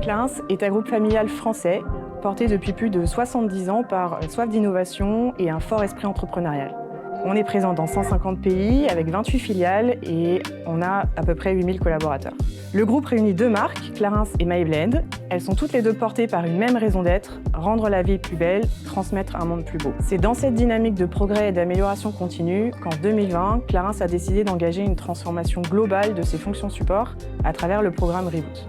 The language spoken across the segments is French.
Clarins est un groupe familial français porté depuis plus de 70 ans par soif d'innovation et un fort esprit entrepreneurial. On est présent dans 150 pays avec 28 filiales et on a à peu près 8000 collaborateurs. Le groupe réunit deux marques, Clarins et MyBlend. Elles sont toutes les deux portées par une même raison d'être, rendre la vie plus belle, transmettre un monde plus beau. C'est dans cette dynamique de progrès et d'amélioration continue qu'en 2020, Clarins a décidé d'engager une transformation globale de ses fonctions support à travers le programme Reboot.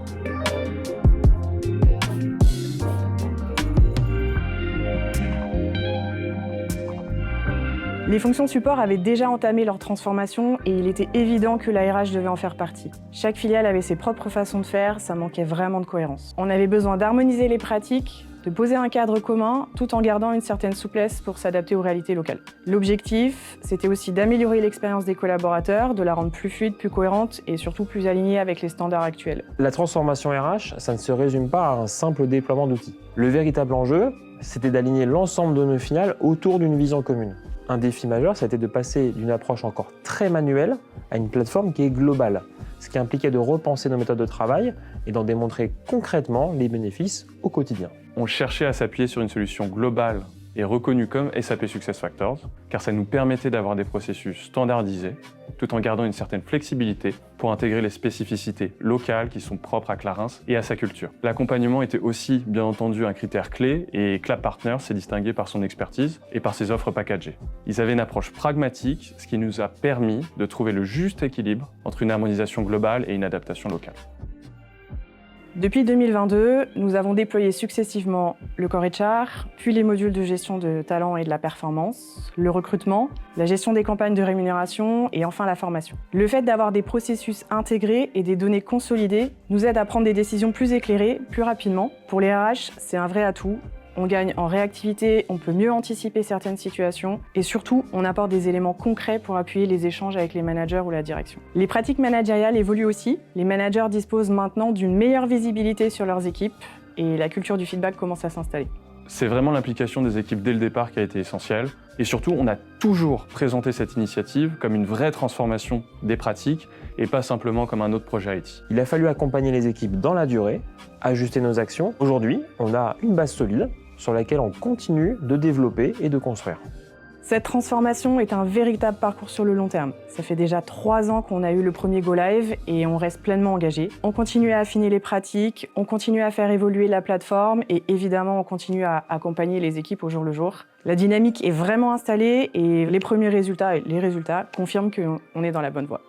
Les fonctions support avaient déjà entamé leur transformation et il était évident que la RH devait en faire partie. Chaque filiale avait ses propres façons de faire, ça manquait vraiment de cohérence. On avait besoin d'harmoniser les pratiques, de poser un cadre commun, tout en gardant une certaine souplesse pour s'adapter aux réalités locales. L'objectif, c'était aussi d'améliorer l'expérience des collaborateurs, de la rendre plus fluide, plus cohérente et surtout plus alignée avec les standards actuels. La transformation RH, ça ne se résume pas à un simple déploiement d'outils. Le véritable enjeu, c'était d'aligner l'ensemble de nos filiales autour d'une vision commune. Un défi majeur, c'était de passer d'une approche encore très manuelle à une plateforme qui est globale, ce qui impliquait de repenser nos méthodes de travail et d'en démontrer concrètement les bénéfices au quotidien. On cherchait à s'appuyer sur une solution globale et reconnue comme SAP SuccessFactors, car ça nous permettait d'avoir des processus standardisés, tout en gardant une certaine flexibilité pour intégrer les spécificités locales qui sont propres à Clarins et à sa culture. L'accompagnement était aussi, bien entendu, un critère clé et Clap Partners s'est distingué par son expertise et par ses offres packagées. Ils avaient une approche pragmatique, ce qui nous a permis de trouver le juste équilibre entre une harmonisation globale et une adaptation locale. Depuis 2022, nous avons déployé successivement le Core HR, puis les modules de gestion de talent et de la performance, le recrutement, la gestion des campagnes de rémunération et enfin la formation. Le fait d'avoir des processus intégrés et des données consolidées nous aide à prendre des décisions plus éclairées, plus rapidement. Pour les RH, c'est un vrai atout. On gagne en réactivité, on peut mieux anticiper certaines situations et surtout, on apporte des éléments concrets pour appuyer les échanges avec les managers ou la direction. Les pratiques managériales évoluent aussi. Les managers disposent maintenant d'une meilleure visibilité sur leurs équipes et la culture du feedback commence à s'installer. C'est vraiment l'implication des équipes dès le départ qui a été essentielle. Et surtout, on a toujours présenté cette initiative comme une vraie transformation des pratiques et pas simplement comme un autre projet IT. Il a fallu accompagner les équipes dans la durée, ajuster nos actions. Aujourd'hui, on a une base solide sur laquelle on continue de développer et de construire. Cette transformation est un véritable parcours sur le long terme. Ça fait déjà 3 ans qu'on a eu le premier Go Live et on reste pleinement engagé. On continue à affiner les pratiques, on continue à faire évoluer la plateforme et évidemment on continue à accompagner les équipes au jour le jour. La dynamique est vraiment installée et les premiers résultats confirment qu'on est dans la bonne voie.